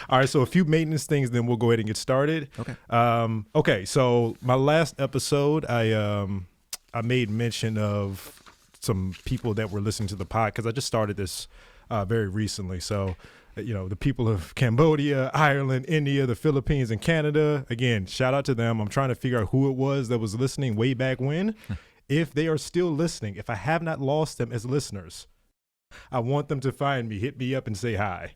All right, so a few maintenance things, then we'll go ahead and get started. Okay. Okay, so my last episode, I made mention of some people that were listening to the pod because I just started this very recently. So, the people of Cambodia, Ireland, India, the Philippines, and Canada, again, shout out to them. I'm trying to figure out who it was that was listening way back when. If they are still listening, if I have not lost them as listeners, I want them to find me, hit me up and say hi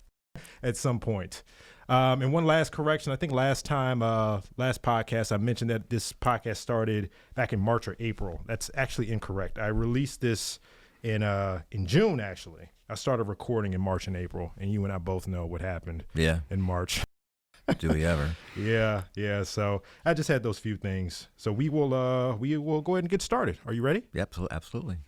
at some point. And one last correction. I think last podcast, I mentioned that this podcast started back in March or April. That's actually incorrect. I released this in June, actually. I started recording in March and April, and you and I both know what happened in March. Do we ever? Yeah. So I just had those few things. So we will go ahead and get started. Are you ready? Yeah, absolutely.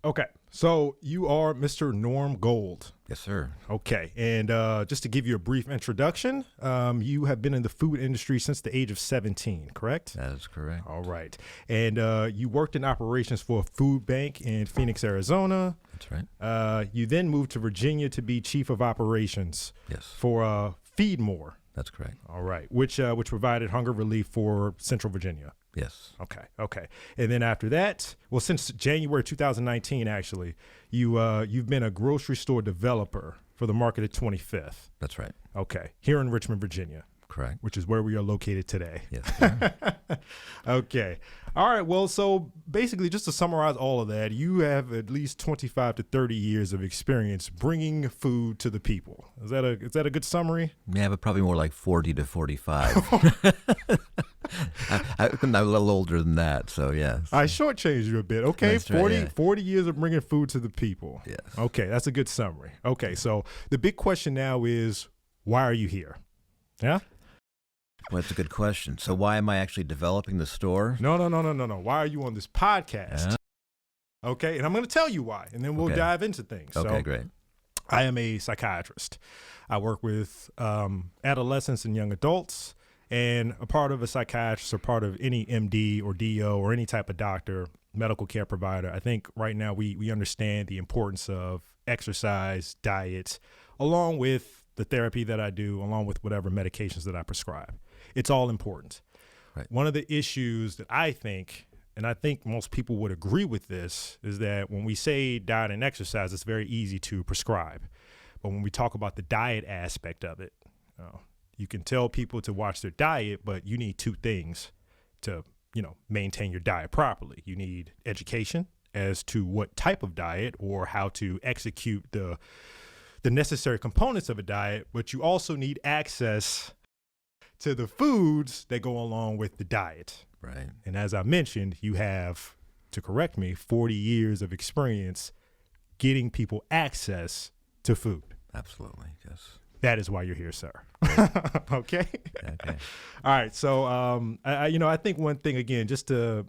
Okay, so you are Mr. Norm Gold. Yes, sir. Okay, and just to give you a brief introduction, you have been in the food industry since the age of 17, correct? That is correct. All right, and you worked in operations for a food bank in Phoenix, Arizona. That's right. You then moved to Virginia to be chief of operations. Yes. For Feed More. That's correct. All right, which provided hunger relief for Central Virginia. Yes. Okay. And then after that, well, since January 2019, actually, you've been a grocery store developer for the market at 25th. That's right. Okay. Here in Richmond, Virginia. Correct. Which is where we are located today. Yes, sir. Okay. All right. Well, so basically, just to summarize all of that, you have at least 25 to 30 years of experience bringing food to the people. Is that a good summary? Yeah, but probably more like 40 to 45. I'm a little older than that, so yeah. I shortchanged you a bit. Okay, That's 40, right, yeah. 40 years of bringing food to the people. Yes. Okay, that's a good summary. Okay, so the big question now is, why are you here? Yeah? Well, that's a good question. So why am I actually developing the store? No. Why are you on this podcast? Yeah. Okay, and I'm going to tell you why, and then we'll Okay. dive into things. Okay, So, great. I am a psychiatrist. I work with adolescents and young adults, and a part of a psychiatrist or part of any MD or DO or any type of doctor, medical care provider, I think right now we understand the importance of exercise, diet, along with the therapy that I do, along with whatever medications that I prescribe. It's all important. Right. One of the issues that I think, and I think most people would agree with this, is that when we say diet and exercise, it's very easy to prescribe. But when we talk about the diet aspect of it, you can tell people to watch their diet, but you need two things to, maintain your diet properly. You need education as to what type of diet or how to execute the necessary components of a diet, but you also need access to the foods that go along with the diet. Right. And as I mentioned, you have, to correct me, 40 years of experience getting people access to food. Absolutely, yes. That is why you're here, sir. Okay. Okay. All right. So, I think one thing again, just to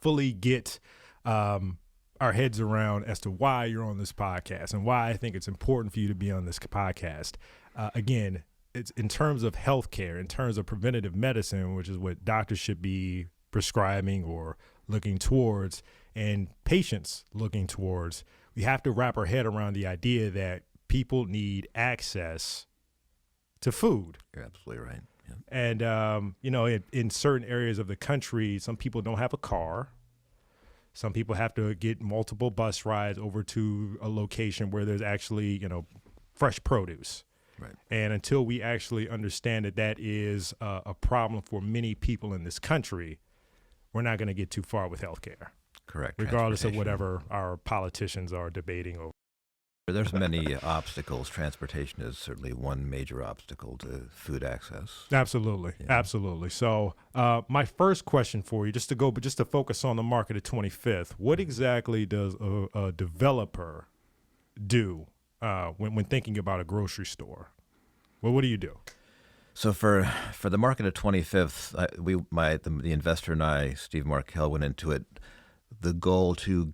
fully get our heads around as to why you're on this podcast and why I think it's important for you to be on this podcast. Again, it's in terms of healthcare, in terms of preventative medicine, which is what doctors should be prescribing or looking towards, and patients looking towards. We have to wrap our head around the idea that people need access to food. You're absolutely right. Yeah. And, in certain areas of the country, some people don't have a car. Some people have to get multiple bus rides over to a location where there's actually, fresh produce. Right. And until we actually understand that is a problem for many people in this country, we're not going to get too far with healthcare. Correct. Regardless of Transportation. whatever our politicians are debating over. There's many obstacles. Transportation is certainly one major obstacle to food access. Absolutely, absolutely. So, my first question for you, just to focus on the market at 25th, what exactly does a developer do when thinking about a grocery store? Well, what do you do? So for the market at 25th, the investor and I, Steve Markel, went into it. The goal to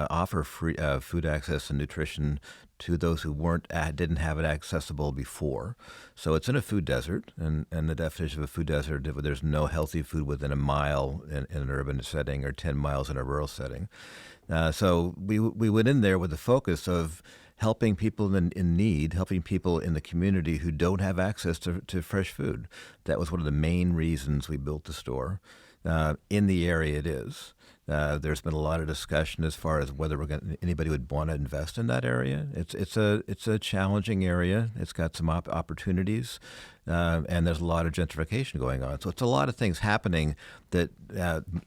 offer free food access and nutrition to those who didn't have it accessible before. So it's in a food desert, and the definition of a food desert, there's no healthy food within a mile in an urban setting or 10 miles in a rural setting. So we went in there with the focus of helping people in need, helping people in the community who don't have access to fresh food. That was one of the main reasons we built the store. In the area it is. There's been a lot of discussion as far as whether anybody would want to invest in that area. It's a challenging area. It's got some opportunities, and there's a lot of gentrification going on. So it's a lot of things happening that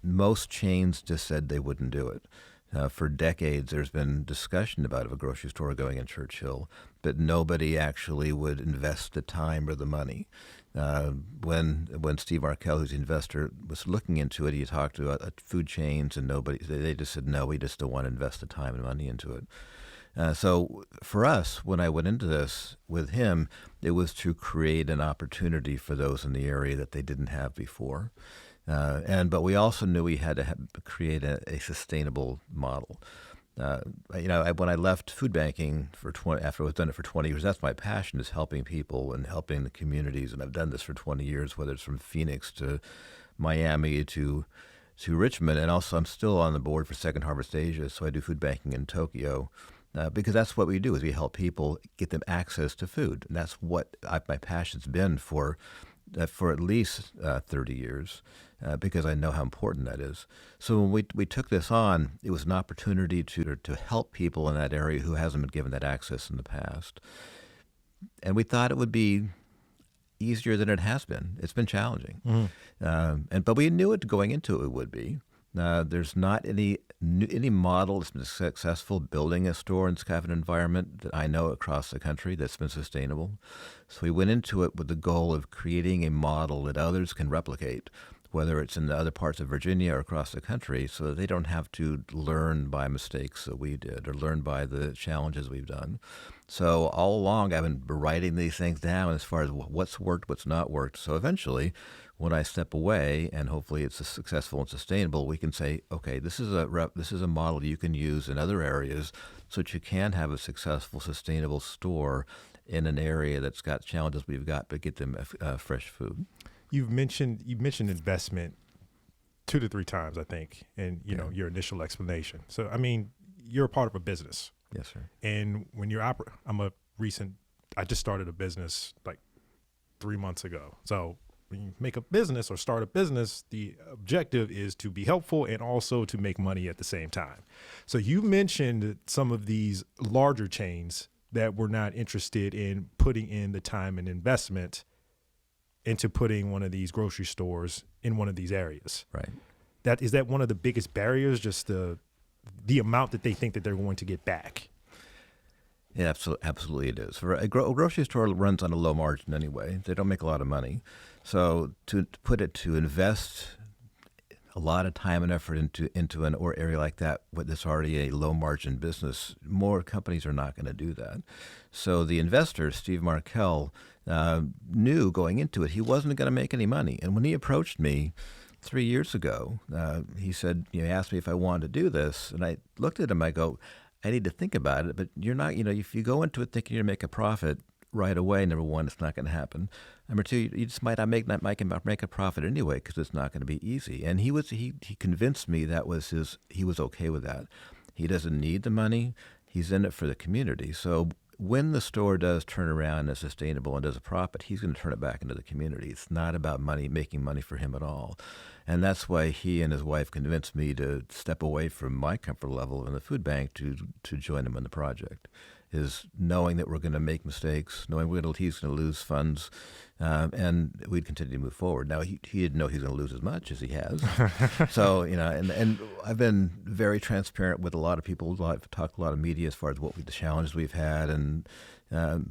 most chains just said they wouldn't do it. For decades, there's been discussion about a grocery store going in Churchill, but nobody actually would invest the time or the money. When Steve Markel, who's the investor, was looking into it, he talked to food chains, and they just said, no, we just don't want to invest the time and money into it. So for us, when I went into this with him, it was to create an opportunity for those in the area that they didn't have before. But we also knew we had to create a sustainable model. When I left food banking after I've done it for 20 years, that's my passion, is helping people and helping the communities. And I've done this for 20 years, whether it's from Phoenix to Miami to Richmond. And also I'm still on the board for Second Harvest Asia, so I do food banking in Tokyo. Because that's what we do, is we help people get them access to food. And that's what my passion's been for at least 30 years, because I know how important that is. So when we took this on, it was an opportunity to help people in that area who hasn't been given that access in the past. And we thought it would be easier than it has been. It's been challenging. Mm-hmm. But we knew it going into it would be. There's not any model that's been successful building a store in this kind of an environment that I know across the country that's been sustainable. So we went into it with the goal of creating a model that others can replicate, whether it's in the other parts of Virginia or across the country, so that they don't have to learn by mistakes that we did or learn by the challenges we've done. So all along, I've been writing these things down as far as what's worked, what's not worked. So eventually, when I step away, and hopefully it's successful and sustainable, we can say, okay, this is a model you can use in other areas, so that you can have a successful, sustainable store in an area that's got challenges we've got, but get them fresh food. You mentioned investment 2 to 3 times, I think, in your initial explanation. So I mean, you're a part of a business. Yes, sir. And when you're I just started a business like 3 months ago. So when you make a business or start a business, the objective is to be helpful and also to make money at the same time. So you mentioned some of these larger chains that were not interested in putting in the time and investment into putting one of these grocery stores in one of these areas. Right. Is that one of the biggest barriers, just the amount that they think that they're going to get back? Yeah, absolutely it is. A grocery store runs on a low margin anyway. They don't make a lot of money. So to invest a lot of time and effort into an area like that, that's already a low margin business, more companies are not going to do that. So the investor, Steve Markel, knew going into it he wasn't going to make any money. And when he approached me 3 years ago, he said, he asked me if I wanted to do this, and I looked at him. I go, I need to think about it, but you're not. If you go into it thinking you're going to make a profit right away, number one, it's not going to happen. Number two, you just might not make a profit anyway, because it's not going to be easy. And he convinced me he was okay with that. He doesn't need the money. He's in it for the community. So when the store does turn around and is sustainable and does a profit, he's going to turn it back into the community. It's not about making money for him at all. And that's why he and his wife convinced me to step away from my comfort level in the food bank to join him in the project. his knowing that we're going to make mistakes, knowing he's going to lose funds, and we'd continue to move forward. Now, he didn't know he was going to lose as much as he has. So, and I've been very transparent with a lot of people, talked to a lot of media as far as the challenges we've had. And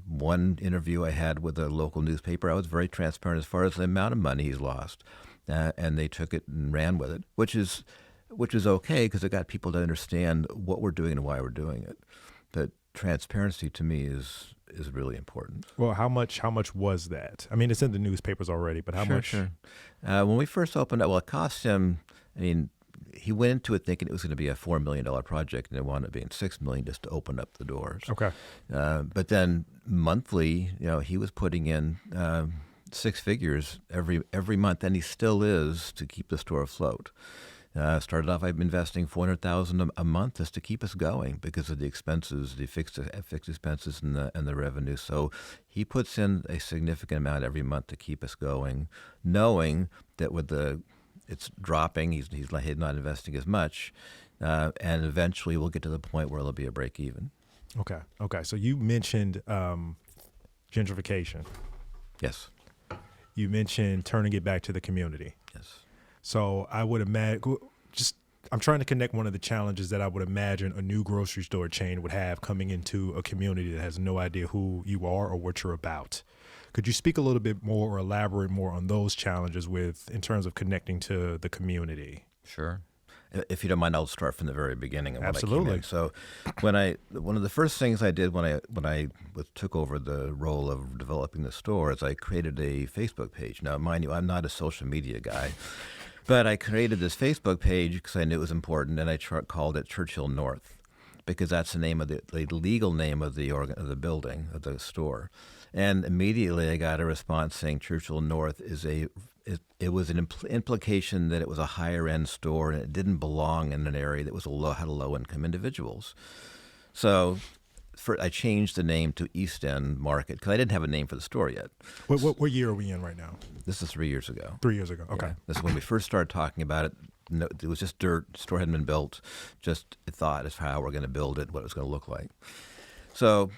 one interview I had with a local newspaper, I was very transparent as far as the amount of money he's lost. And they took it and ran with it, which is okay because it got people to understand what we're doing and why we're doing it. But transparency to me is really important. Well, how much was that? I mean, it's in the newspapers already, but how much? Sure. When we first opened up, it cost him, he went into it thinking it was going to be a $4 million project, and it wound up being $6 million just to open up the doors. Okay. But then monthly, he was putting in six figures every month, and he still is, to keep the store afloat. Started off, I've been investing $400,000 a month just to keep us going because of the expenses, the fixed expenses, and the revenue. So he puts in a significant amount every month to keep us going, knowing that it's dropping, he's not investing as much, and eventually we'll get to the point where it'll be a break even. Okay. So you mentioned gentrification. Yes. You mentioned turning it back to the community. Yes. So I would imagine, I'm trying to connect one of the challenges that I would imagine a new grocery store chain would have coming into a community that has no idea who you are or what you're about. Could you speak a little bit more or elaborate more on those challenges in terms of connecting to the community? Sure. If you don't mind, I'll start from the very beginning. Absolutely. So, one of the first things I did when I took over the role of developing the store is I created a Facebook page. Now, mind you, I'm not a social media guy, but I created this Facebook page because I knew it was important, and I called it Churchill North because that's the name of the legal name of the building of the store. And immediately I got a response saying Churchill North it was an implication that it was a higher end store and it didn't belong in an area that had low income individuals. So I changed the name to East End Market because I didn't have a name for the store yet. What year are we in right now? This is 3 years ago. 3 years ago. Okay. Yeah. This is when we first started talking about it. No, it was just dirt. The store hadn't been built. Just a thought as how we're going to build it, what it was going to look like. So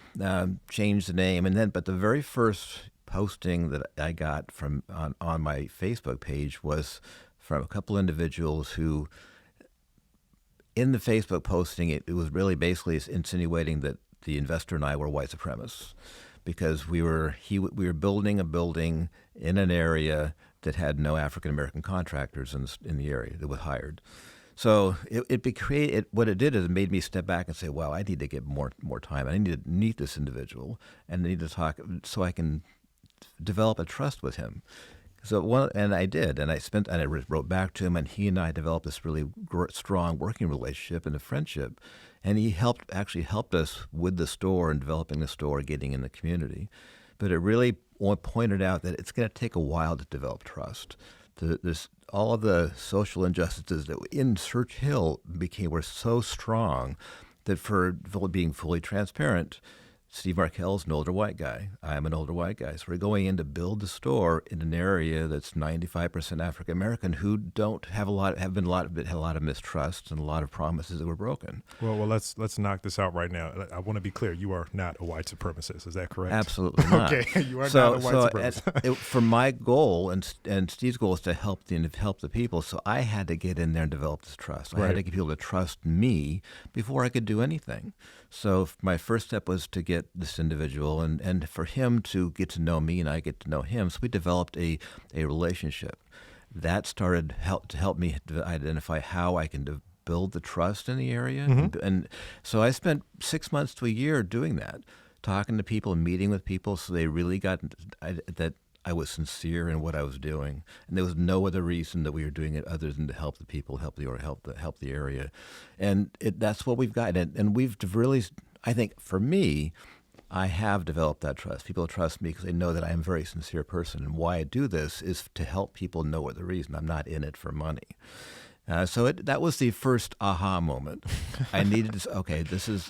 changed the name, but the very first posting that I got on my Facebook page was from a couple individuals who, in the Facebook posting, it was really basically insinuating that the investor and I were white supremacists because we were building a building in an area that had no African American contractors in the area that was hired. So what it did is it made me step back and say, wow, I need to get more time. I need to meet this individual and I need to talk so I can develop a trust with him. And I did, and I wrote back to him, and he and I developed this really strong working relationship and a friendship. And he actually helped us with the store and developing the store, getting in the community. But it really pointed out that it's going to take a while to develop trust. All of the social injustices that in Church Hill were so strong that for being fully transparent, Steve Markel is an older white guy. I'm an older white guy. So we're going in to build the store in an area that's 95% African American who had a lot of mistrust and a lot of promises that were broken. Well, let's knock this out right now. I want to be clear. You are not a white supremacist. Is that correct? Absolutely not. Okay, you are not a white supremacist. For my goal and Steve's goal is to help the people. So I had to get in there and develop this trust. I had to get people to trust me before I could do anything. So my first step was to get this individual and for him to get to know me and I get to know him. So we developed a relationship. That started to help me identify how I can build the trust in the area. Mm-hmm. And so I spent 6 months to a year doing that, talking to people and meeting with people so they really got that I was sincere in what I was doing. And there was no other reason that we were doing it other than to help the people, help the area. And that's what we've got. And we've really, I think for me, I have developed that trust. People trust me because they know that I am a very sincere person. And why I do this is to help people know what the reason. I'm not in it for money. So that was the first aha moment. I needed to say, okay,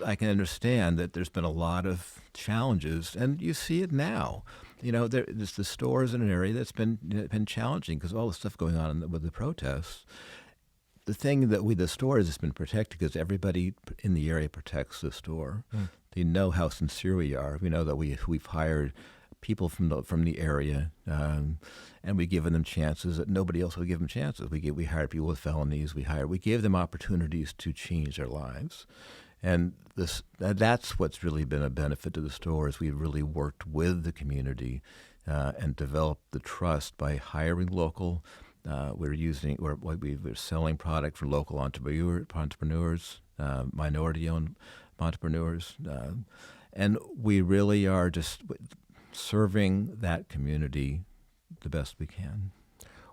I can understand that there's been a lot of challenges, and you see it now. The store is in an area that's been challenging because of all the stuff going on with the protests. The thing that the store has been protected because everybody in the area protects the store. They know how sincere we are. We know that we've hired people from the area, and we've given them chances that nobody else would give them chances. We hired people with felonies. We gave them opportunities to change their lives, and that's what's really been a benefit to the store. Is we've really worked with the community and developed the trust by hiring local. We're selling product for local entrepreneurs, minority-owned entrepreneurs, and we really are just serving that community the best we can.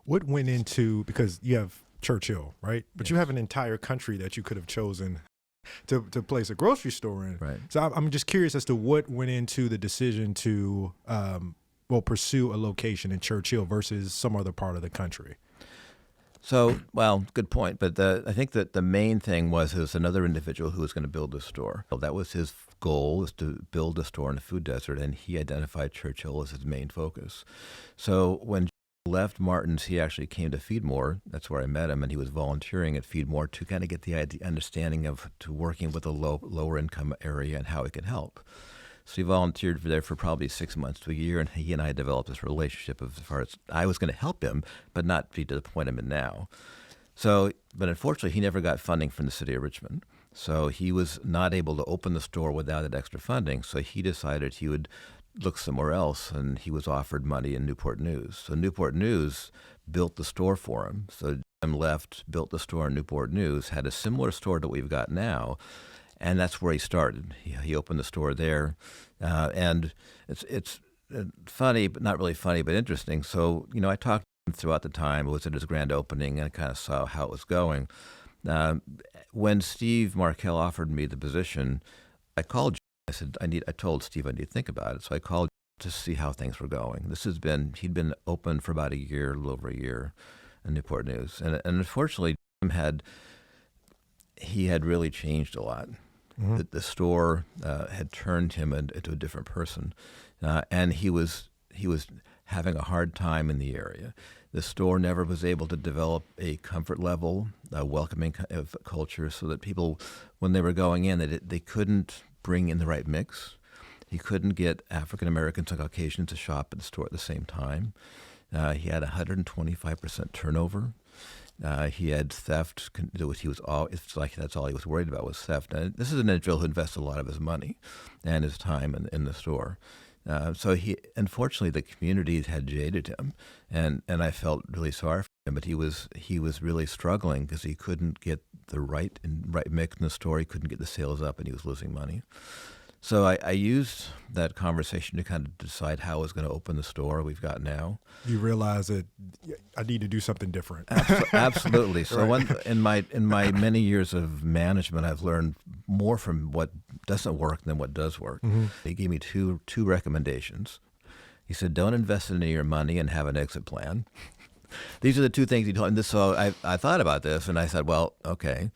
What went into, because you have Churchill, right? But Yes. you have an entire country that you could have chosen to place a grocery store in. Right. So I'm just curious as to what went into the decision to pursue a location in Churchill versus some other part of the country. So, well, good point. But I think that the main thing was another individual who was going to build this store. That was his goal, was to build a store in the food desert, and he identified Churchill as his main focus. So when left Martin's, he actually came to Feedmore. That's where I met him, and he was volunteering at Feedmore to kind of get the understanding to working with a lower income area and how it can help. So he volunteered there for probably 6 months to a year, and he and I developed this relationship as far as I was going to help him, but not be to the point I'm in now. So, but unfortunately, he never got funding from the city of Richmond. So he was not able to open the store without that extra funding. So he decided he would look somewhere else, and he was offered money in Newport News. So Newport News built the store for him. So Jim left, built the store in Newport News, had a similar store that we've got now. And that's where he started. He opened the store there, and it's funny, but not really funny, but interesting. So I talked to him throughout the time. It was at his grand opening, and I kind of saw how it was going. When Steve Markel offered me the position, I called. I said I told Steve I need to think about it. So I called to see how things were going. He'd been open for about a little over a year, in Newport News, and unfortunately, he had really changed a lot. Mm-hmm. The store had turned him into a different person, and he was having a hard time in the area. The store never was able to develop a comfort level, a welcoming culture, so that people, when they were going in, they couldn't bring in the right mix. He couldn't get African Americans and Caucasians to shop at the store at the same time. He had 125% turnover. He had theft. It's like that's all he was worried about was theft. And this is an individual who invested a lot of his money and his time in the store. So unfortunately, the community had jaded him, and I felt really sorry for him. But he was really struggling because he couldn't get the right mix in the store. He couldn't get the sales up, and he was losing money. So I used that conversation to kind of decide how I was going to open the store we've got now. You realize that I need to do something different. Absolutely. So Right. in my many years of management, I've learned more from what doesn't work than what does work. Mm-hmm. He gave me two recommendations. He said, "Don't invest any of your money and have an exit plan." These are the two things he told me. So I thought about this, and I said, well, okay.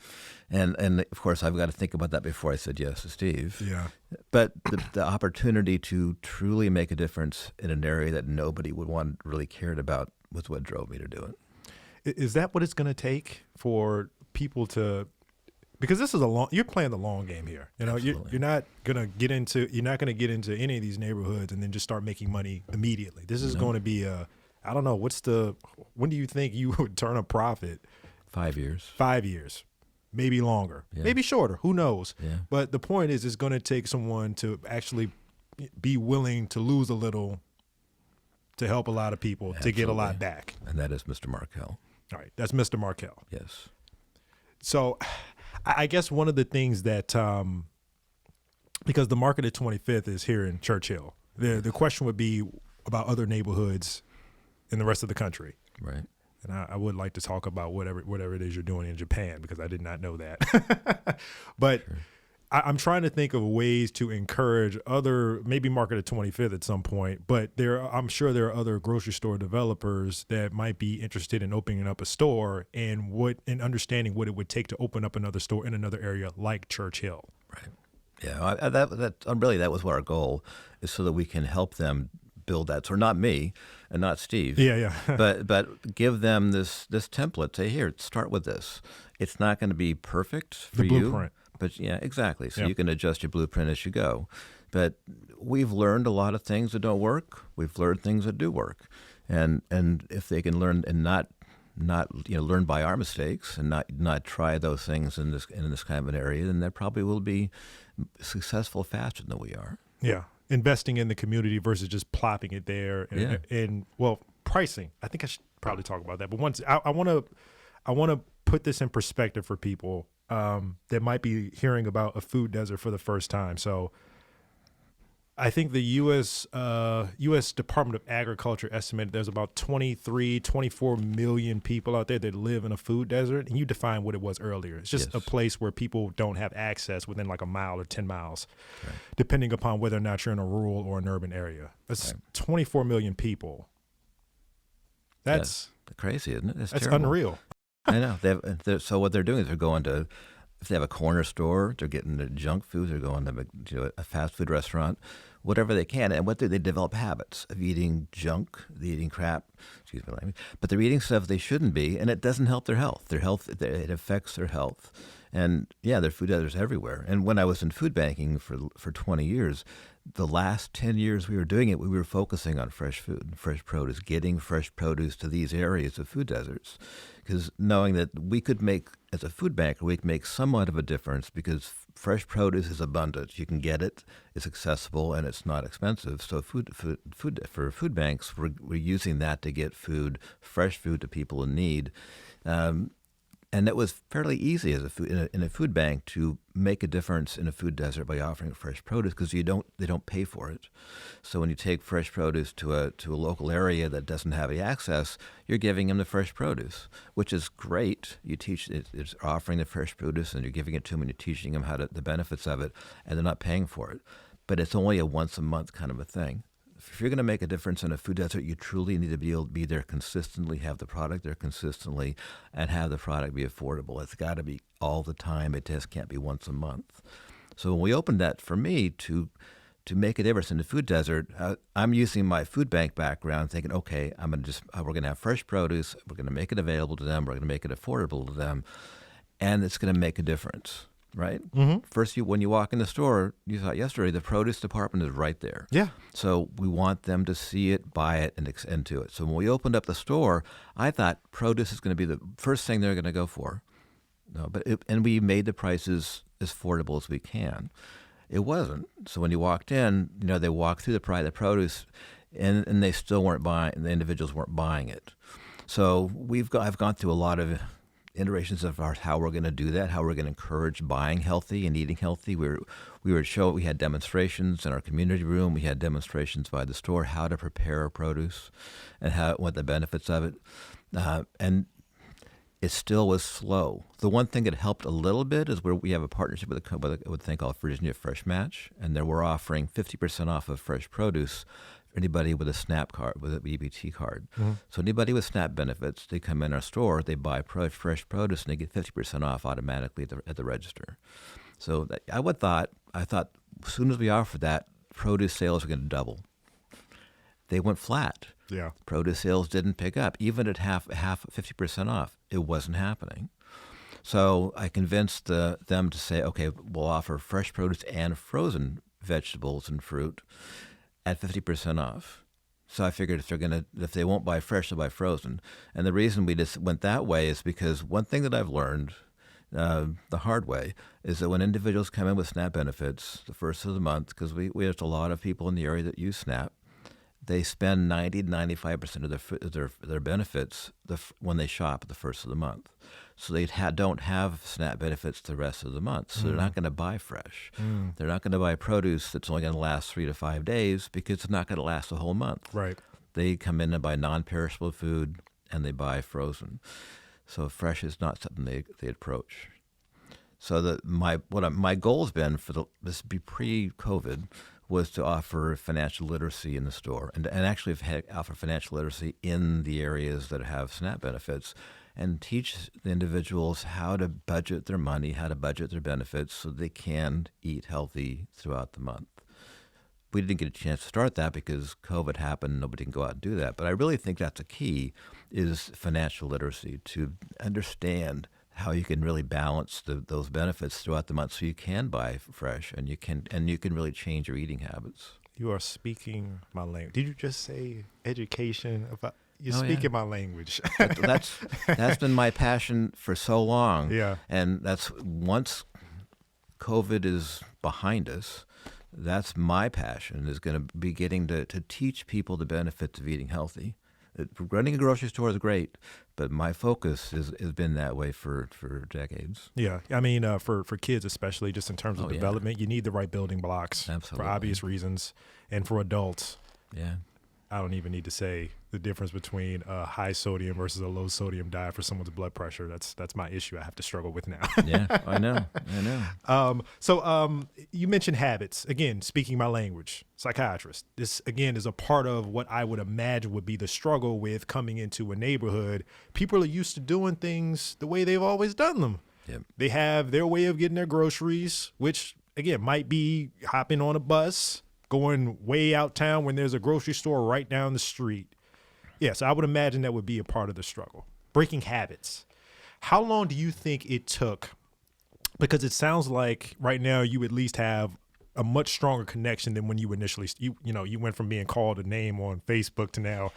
And of course, I've got to think about that before I said yes to Steve. Yeah. But the opportunity to truly make a difference in an area that nobody would want really cared about was what drove me to do it. Is that what it's going to take for people to? Because this is you're playing the long game here. You're not going to get into any of these neighborhoods and then just start making money immediately. This is going to be I don't know, when do you think you would turn a profit? 5 years. 5 years. Maybe longer, maybe shorter, who knows? Yeah. But the point is, it's going to take someone to actually be willing to lose a little to help a lot of people. Absolutely. To get a lot back. And that is Mr. Markel. All right, that's Mr. Markel. Yes. So I guess one of the things that, because the Market at 25th is here in Churchill, the question would be about other neighborhoods in the rest of the country. Right. And I would like to talk about whatever it is you're doing in Japan, because I did not know that. But sure. I'm trying to think of ways to encourage other, maybe Market at 25th at some point, but I'm sure there are other grocery store developers that might be interested in opening up a store and understanding what it would take to open up another store in another area like Churchill. Right. Yeah. That was what our goal is, so that we can help them build that. So not me and not Steve. Yeah. but give them this template. Say, here, start with this. It's not going to be perfect for you. But yeah, exactly. So Yeah. you can adjust your blueprint as you go. But we've learned a lot of things that don't work. We've learned things that do work. And if they can learn and not learn by our mistakes and not try those things in this kind of an area, then they probably will be successful faster than we are. Yeah. Investing in the community versus just plopping it there. And well, pricing. I think I should probably talk about that. But once I want to put this in perspective for people that might be hearing about a food desert for the first time. So I think the U.S. Department of Agriculture estimated there's about 24 million people out there that live in a food desert. And you define what it was earlier. It's just a place where people don't have access within like a mile or 10 miles, depending upon whether or not you're in a rural or an urban area. That's 24 million people. That's crazy, isn't it? That's unreal. I know. So what they're doing is they're going to, if they have a corner store, they're getting the junk food. They're going to a fast food restaurant, whatever they can. And what do they develop habits of eating junk, eating crap, excuse my language, but they're eating stuff they shouldn't be, and it doesn't help their health. It affects their health. And yeah, there are food deserts everywhere. And when I was in food banking for 20 years, the last 10 years we were doing it, we were focusing on fresh food, fresh produce, getting fresh produce to these areas of food deserts. Because knowing that we could make, as a food banker, we could make somewhat of a difference because fresh produce is abundant. You can get it, it's accessible, and it's not expensive. So for food banks, we're using that to get fresh food to people in need. And it was fairly easy as in a food bank to make a difference in a food desert by offering fresh produce because they don't pay for it. So when you take fresh produce to a local area that doesn't have any access, you're giving them the fresh produce, which is great. You teach it's offering the fresh produce and you're giving it to them and you're teaching them the benefits of it, and they're not paying for it. But it's only a once a month kind of a thing. If you're going to make a difference in a food desert, you truly need to be able to be there consistently, have the product there consistently, and have the product be affordable. It's got to be all the time. It just can't be once a month. So when we opened that, for me, to make a difference in the food desert, I'm using my food bank background, thinking, okay, we're going to have fresh produce. We're going to make it available to them. We're going to make it affordable to them, and it's going to make a difference. Right? Mm-hmm. First, when you walk in the store, you saw it yesterday, the produce department is right there. Yeah. So we want them to see it, buy it, and extend to it. So when we opened up the store, I thought produce is going to be the first thing they're going to go for. No, and we made the prices as affordable as we can. It wasn't. So when you walked in, they walked through the produce, and they still weren't buying. The individuals weren't buying it. So I've gone through a lot of iterations of how we're going to do that, how we're going to encourage buying healthy and eating healthy. We had demonstrations in our community room. We had demonstrations by the store, how to prepare our produce and what the benefits of it. And it still was slow. The one thing that helped a little bit is where we have a partnership with a thing called Virginia Fresh Match, and we're offering 50% off of fresh produce anybody with a SNAP card, with a EBT card. Mm-hmm. So anybody with SNAP benefits, they come in our store, they buy fresh produce, and they get 50% off automatically at the register. So I thought as soon as we offered that, produce sales were going to double. They went flat. Yeah. Produce sales didn't pick up. Even at half 50% off, it wasn't happening. So I convinced them to say, okay, we'll offer fresh produce and frozen vegetables and fruit at 50% off. So I figured if they won't buy fresh, they'll buy frozen. And the reason we just went that way is because one thing that I've learned the hard way is that when individuals come in with SNAP benefits the first of the month, because we have a lot of people in the area that use SNAP, they spend 90 to 95% of their benefits when they shop at the first of the month. So they don't have SNAP benefits the rest of the month. So they're not going to buy fresh. They're not going to buy produce that's only going to last 3 to 5 days because it's not going to last a whole month. Right. They come in and buy non-perishable food, and they buy frozen. So fresh is not something they approach. So my goal has been this be pre-COVID was to offer financial literacy in the store and actually offer financial literacy in the areas that have SNAP benefits and teach the individuals how to budget their money, how to budget their benefits so they can eat healthy throughout the month. We didn't get a chance to start that because COVID happened. Nobody can go out and do that. But I really think that's a key is financial literacy, to understand how you can really balance those benefits throughout the month, so you can buy fresh and you can really change your eating habits. You are speaking my language. Did you just say education? You're Oh, speaking yeah. my language. That's been my passion for so long. Yeah. And that's once COVID is behind us, that's my passion, is going to be getting to teach people the benefits of eating healthy. Running a grocery store is great, but my focus has been that way for decades. Yeah. I mean, for kids especially, just in terms of Oh, yeah. development, you need the right building blocks Absolutely. for obvious reasons. And for adults, Yeah. I don't even need to say the difference between a high sodium versus a low sodium diet for someone's blood pressure. That's my issue I have to struggle with now. Yeah, I know. So you mentioned habits. Again, speaking my language, psychiatrist. This, again, is a part of what I would imagine would be the struggle with coming into a neighborhood. People are used to doing things the way they've always done them. Yep. They have their way of getting their groceries, which, again, might be hopping on a bus, going way out town when there's a grocery store right down the street. Yes, I would imagine that would be a part of the struggle. Breaking habits. How long do you think it took? Because it sounds like right now you at least have a much stronger connection than when you initially, you went from being called a name on Facebook to now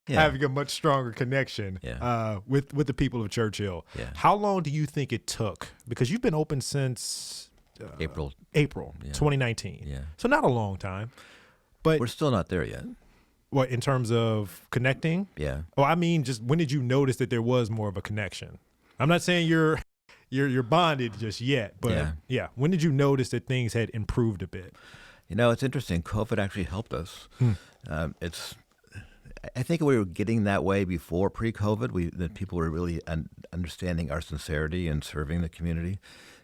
having a much stronger connection with the people of Churchill. Yeah. How long do you think it took? Because you've been open since April. Yeah. 2019. Yeah. So not a long time. But We're still not there yet. what, in terms of connecting? Yeah. Oh, I mean, just when did you notice that there was more of a connection? I'm not saying you're bonded just yet, but yeah. When did you notice that things had improved a bit? It's interesting. COVID actually helped us. I think we were getting that way before pre-COVID. That people were really understanding our sincerity and serving the community,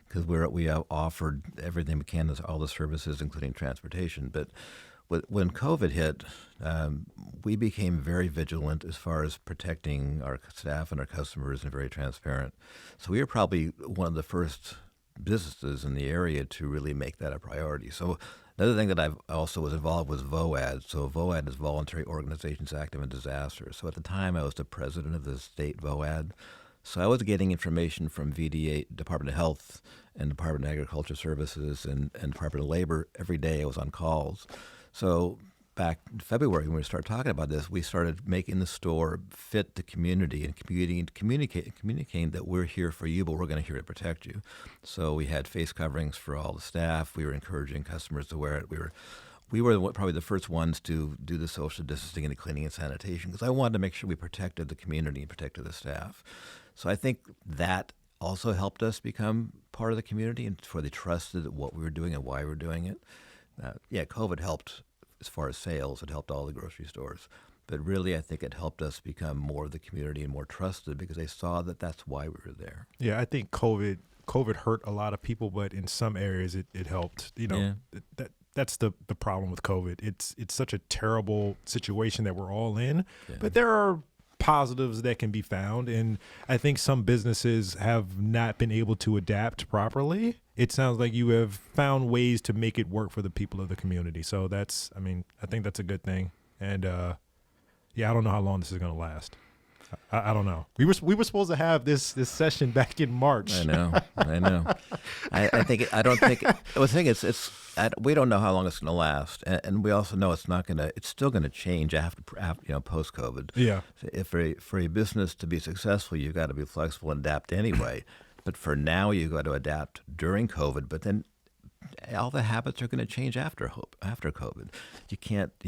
because we offered everything we can, all the services, including transportation. But when COVID hit, we became very vigilant as far as protecting our staff and our customers, and very transparent. So we were probably one of the first businesses in the area to really make that a priority. So another thing that I also was involved was VOAD. So VOAD is Voluntary Organizations Active in Disaster. So at the time, I was the president of the state VOAD. So I was getting information from VDA, Department of Health, and Department of Agriculture Services, and Department of Labor every day. I was on calls. So back in February, when we started talking about this, we started making the store fit the community and communicating that we're here for you, but we're going to here to protect you. So we had face coverings for all the staff. We were encouraging customers to wear it. We were probably the first ones to do the social distancing and the cleaning and sanitation, because I wanted to make sure we protected the community and protected the staff. So I think that also helped us become part of the community, and for the trust of what we were doing and why we were doing it. COVID helped as far as sales. It helped all the grocery stores. But really, I think it helped us become more of the community and more trusted, because they saw that that's why we were there. Yeah, I think COVID hurt a lot of people, but in some areas it helped. That's the problem with COVID. It's such a terrible situation that we're all in, but there are positives that can be found, and I think some businesses have not been able to adapt properly. It sounds like you have found ways to make it work for the people of the community. So I think that's a good thing. And I don't know how long this is going to last. I don't know. We were supposed to have this session back in March. I know. We don't know how long it's going to last, and we also know it's still going to change after post COVID. Yeah. So for a business to be successful, you've got to be flexible and adapt anyway. But for now, you've got to adapt during COVID. But then all the habits are going to change after COVID. You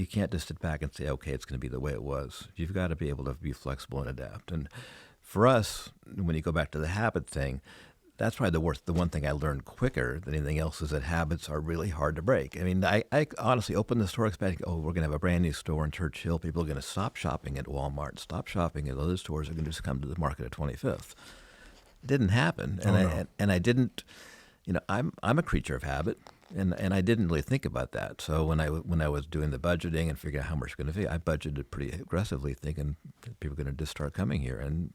can't just sit back and say, okay, it's going to be the way it was. You've got to be able to be flexible and adapt. And for us, when you go back to the habit thing, that's probably the one thing I learned quicker than anything else, is that habits are really hard to break. I mean, I honestly opened the store expecting, we're going to have a brand new store in Churchill. People are going to stop shopping at Walmart, stop shopping at other stores. They're going to just come to the market at 25th. It didn't happen, and I didn't. I'm a creature of habit, and I didn't really think about that. So when I was doing the budgeting and figuring out how much it's going to be, I budgeted pretty aggressively, thinking that people are going to just start coming here, and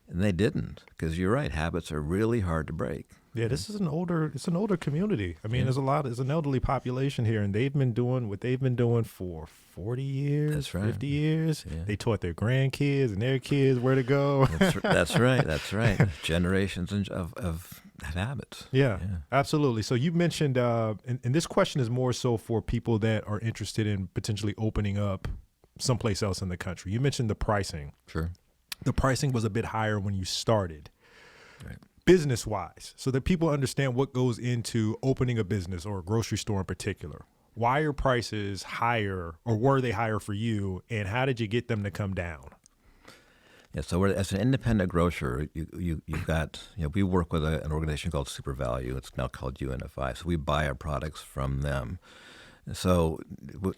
they didn't, because you're right, habits are really hard to break. Yeah, this is it's an older community. I mean, there's an elderly population here, and they've been doing what they've been doing for 40 years, That's right. 50 years. Yeah. They taught their grandkids and their kids where to go. That's right. That's right. Generations of habits. Yeah, absolutely. So you mentioned, and this question is more so for people that are interested in potentially opening up someplace else in the country. You mentioned the pricing. Sure. The pricing was a bit higher when you started. Right. Business wise, so that people understand what goes into opening a business or a grocery store in particular. Why are prices higher, or were they higher for you, and how did you get them to come down? Yeah, so as an independent grocer, you've got, we work with an organization called Super Value. It's now called UNFI. So we buy our products from them. So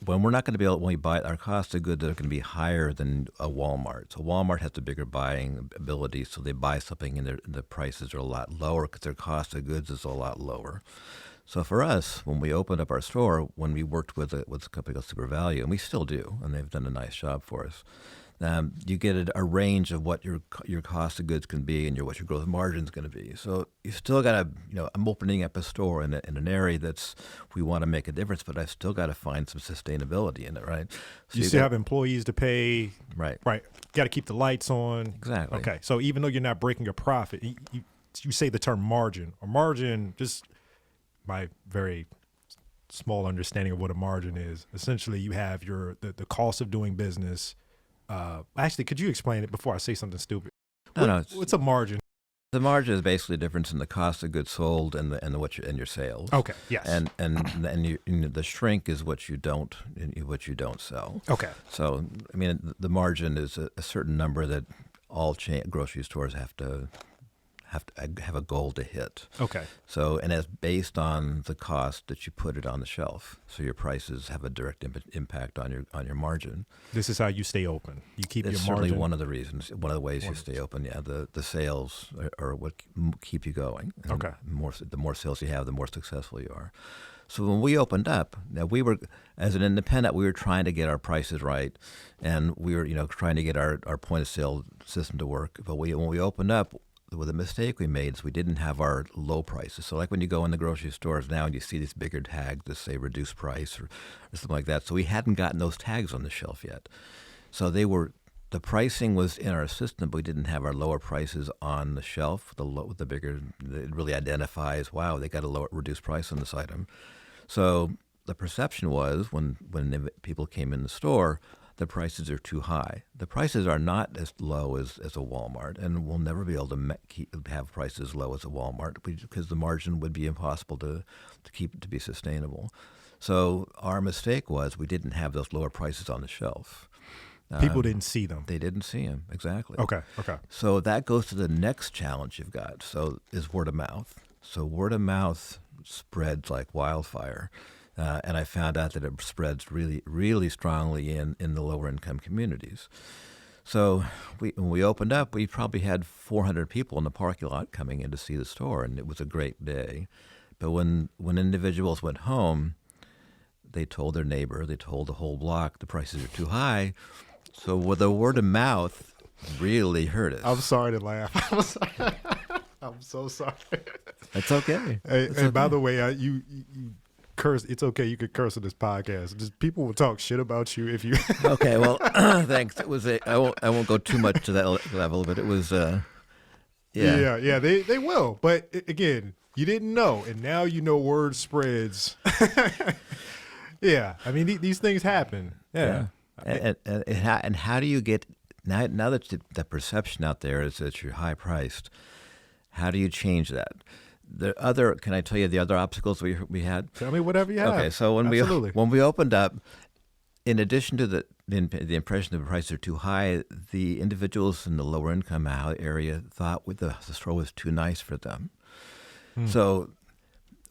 when we're not going to be able, when we buy, our cost of goods are going to be higher than a Walmart. So Walmart has a bigger buying ability, so they buy something and the prices are a lot lower because their cost of goods is a lot lower. So for us, when we opened up our store, when we worked with a company called Super Value, and we still do, and they've done a nice job for us, you get a range of what your cost of goods can be and what your gross margin is going to be. So you still got to, I'm opening up a store in an area we want to make a difference, but I've still got to find some sustainability in it, right? So you still have employees to pay. Right. Got to keep the lights on. Exactly. Okay. So even though you're not breaking a profit, you say the term margin. A margin, just my very small understanding of what a margin is, essentially you have the cost of doing business. Actually, could you explain it before I say something stupid? What's a margin? The margin is basically the difference in the cost of goods sold and your sales. Okay. Yes. And the shrink is what you don't sell. Okay. So I mean, the margin is a certain number that all grocery stores have to have a goal to hit. Okay. So, and it's based on the cost that you put it on the shelf. So your prices have a direct impact on your margin. This is how you stay open. You keep it's your margin. Certainly one of the reasons, one of the ways you stay open. Yeah, the sales are what keep you going. And okay. The more sales you have, the more successful you are. So when we opened up, now we were, as an independent, we were trying to get our prices right, and we were, trying to get our point of sale system to work. But when we opened up, the mistake we made is we didn't have our low prices. So like when you go in the grocery stores now and you see these bigger tags that say reduced price or something like that. So we hadn't gotten those tags on the shelf yet. So the pricing was in our system, but we didn't have our lower prices on the shelf. The bigger, it really identifies, wow, they got a reduced price on this item. So the perception was when people came in the store, the prices are too high. The prices are not as low as a Walmart, and we'll never be able to have prices as low as a Walmart because the margin would be impossible to be sustainable. So our mistake was we didn't have those lower prices on the shelf. People didn't see them. They didn't see them, exactly. Okay. So that goes to the next challenge you've got. So is word of mouth. So word of mouth spreads like wildfire. And I found out that it spreads really, really strongly in the lower income communities. So when we opened up, we probably had 400 people in the parking lot coming in to see the store, and it was a great day. But when individuals went home, they told their neighbor, they told the whole block, the prices are too high. So with the word of mouth really hurt us. I'm sorry to laugh. I'm so sorry. It's okay. By the way, you curse. It's okay. You could curse on this podcast. Just people will talk shit about you if you. Okay. Well, thanks. It was. I won't go too much to that level, but it was. Yeah. Yeah. They will. But again, you didn't know, and now you know. Word spreads. Yeah. I mean, these things happen. Yeah. And how do you get now that the perception out there is that you're high priced? How do you change that? Can I tell you the other obstacles we had? Tell me whatever you have. Okay, so when we opened up, in addition to the impression that the prices are too high, the individuals in the lower income area thought the store was too nice for them. So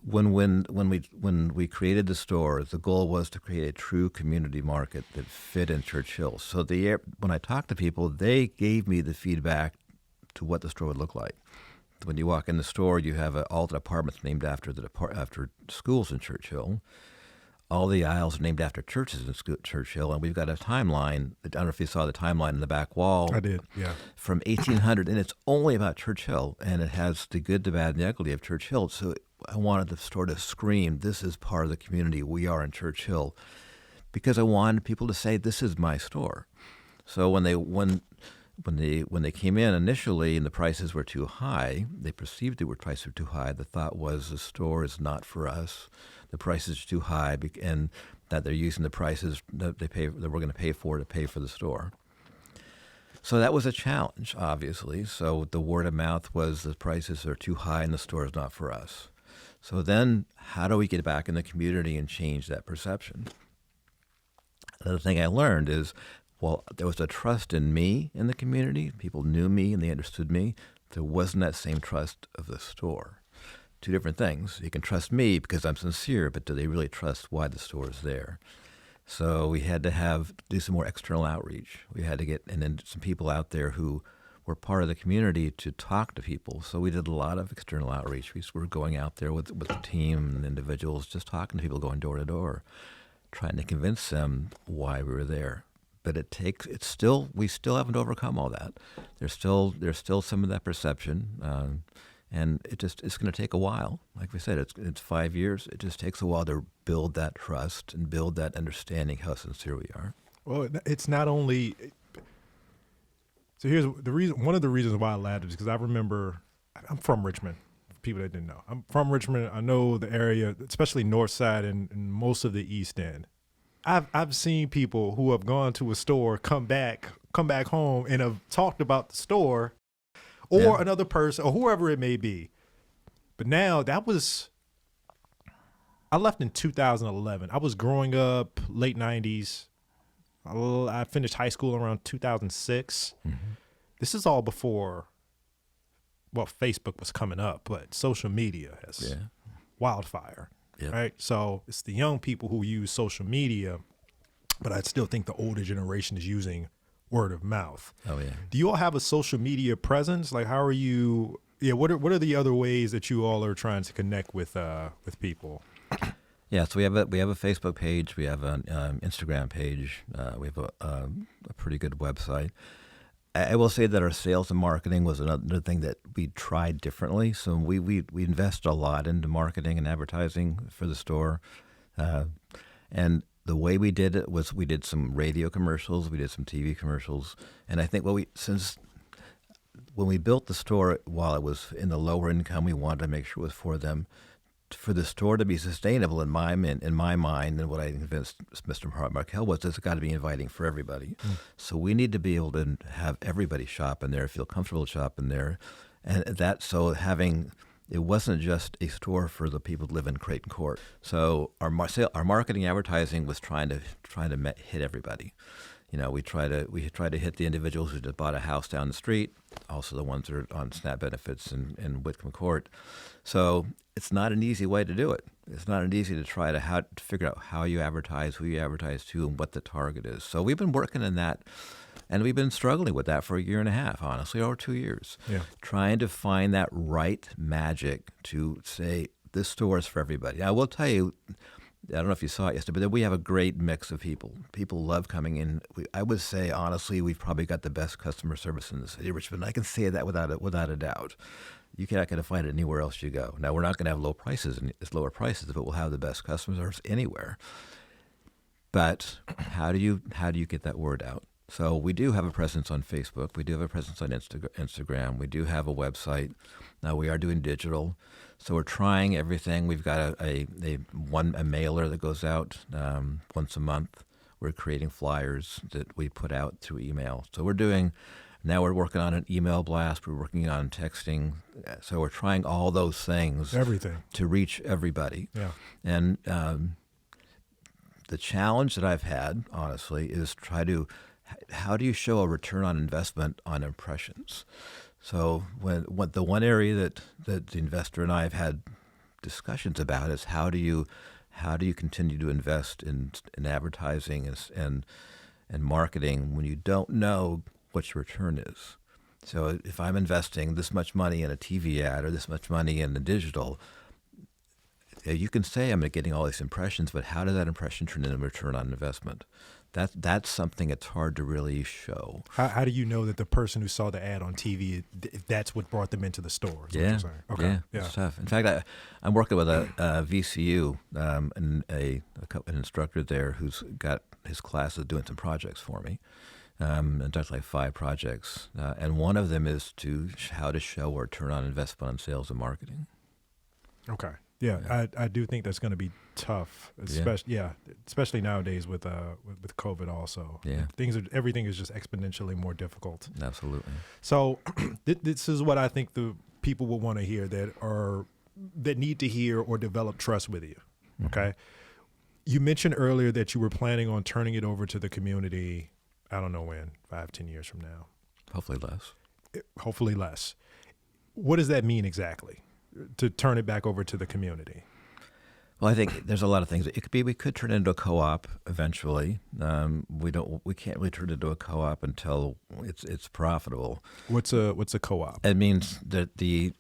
when we created the store, the goal was to create a true community market that fit in Church Hill. So when I talked to people, they gave me the feedback to what the store would look like. When you walk in the store, you have all the apartments named after schools in Church Hill. all the aisles are named after churches in Churchill, and we've got a timeline. I don't know if you saw the timeline in the back wall. I did, yeah. From 1800, and it's only about Churchill, and it has the good, the bad, and the ugly of Churchill. So I wanted the store to scream, "This is part of the community. We are in Churchill," because I wanted people to say, "This is my store." So when they came in initially and the prices were too high, they perceived the prices were too high. The thought was the store is not for us. The prices are too high, and that they're using the prices that we're going to pay for to pay for the store. So that was a challenge, obviously. So the word of mouth was the prices are too high and the store is not for us. So then how do we get back in the community and change that perception? Another thing I learned is, well, there was a trust in me in the community. People knew me and they understood me. There wasn't that same trust of the store. Two different things. You can trust me because I'm sincere, but do they really trust why the store is there? So we had to do some more external outreach. We had to get some people out there who were part of the community to talk to people. So we did a lot of external outreach. We were going out there with the team and individuals, just talking to people, going door to door, trying to convince them why we were there. But we still haven't overcome all that. There's still some of that perception, and it's going to take a while. Like we said, it's 5 years. It just takes a while to build that trust and build that understanding how sincere we are. Well, it's not only. So here's the reason. One of the reasons why I laughed is because I remember I'm from Richmond. For people that didn't know, I'm from Richmond. I know the area, especially North Side and most of the East End. I've seen people who have gone to a store, come back home, and have talked about the store or another person or whoever it may be. But now I left in 2011. I was growing up late 90s. I finished high school around 2006. Mm-hmm. This is all before, Facebook was coming up, but social media has wildfire. Yep. Right. So it's the young people who use social media, but I still think the older generation is using word of mouth. Oh yeah. Do you all have a social media presence? Like, how are you? Yeah. What are the other ways that you all are trying to connect with people? Yeah. So we have a Facebook page. We have an Instagram page. We have a pretty good website. I will say that our sales and marketing was another thing that we tried differently. So we invest a lot into marketing and advertising for the store. And the way we did it was we did some radio commercials, we did some TV commercials. And I think when we built the store, while it was in the lower income, we wanted to make sure it was for them. For the store to be sustainable in my mind, and what I convinced Mr. Markel was, it's got to be inviting for everybody. So we need to be able to have everybody shop in there, feel comfortable shopping there, and it wasn't just a store for the people who live in Creighton Court. So our marketing advertising was trying to hit everybody. You know, we try to hit the individuals who just bought a house down the street, also the ones that are on SNAP benefits in Whitcomb Court. So it's not an easy way to do it. It's not an easy to try to figure out how you advertise, who you advertise to, and what the target is. So we've been working in that, and we've been struggling with that for 1.5 years, honestly, or 2 years. Yeah. Trying to find that right magic to say, this store is for everybody. I will tell you, I don't know if you saw it yesterday, but we have a great mix of people. People love coming in. I would say, honestly, we've probably got the best customer service in the city of Richmond. I can say that without a doubt. You're not going to find it anywhere else you go. Now, we're not going to have lower prices, but we'll have the best customer service anywhere. But how do you get that word out? So we do have a presence on Facebook. We do have a presence on Instagram. We do have a website. Now we are doing digital. So we're trying everything. We've got a mailer that goes out once a month. We're creating flyers that we put out through email. So now we're working on an email blast. We're working on texting. So we're trying all those things. Everything. To reach everybody. Yeah. And the challenge that I've had, honestly, is how do you show a return on investment on impressions? So the one area that the investor and I have had discussions about is how do you continue to invest in advertising and marketing when you don't know what your return is. So if I'm investing this much money in a TV ad or this much money in the digital, you can say I'm getting all these impressions, but how does that impression turn into return on investment? That's something it's hard to really show. How do you know that the person who saw the ad on TV, if that's what brought them into the store? Is what you're saying? Okay. Yeah, it's tough. In fact, I'm working with a VCU and an instructor there who's got his classes doing some projects for me. And that's like 5 projects. And one of them is how to show a return on investment on sales and marketing. Okay. Yeah. I do think that's going to be tough, especially nowadays with COVID also. Yeah. Everything is just exponentially more difficult. Absolutely. So this is what I think the people will want to hear that need to hear or develop trust with you. Okay. You mentioned earlier that you were planning on turning it over to the community. I don't know when, 5-10 years from now. Hopefully less. What does that mean exactly? To turn it back over to the community? Well, I think there's a lot of things. It could be we could turn it into a co-op eventually. We can't really turn it into a co-op until it's profitable. What's a co-op? It means that the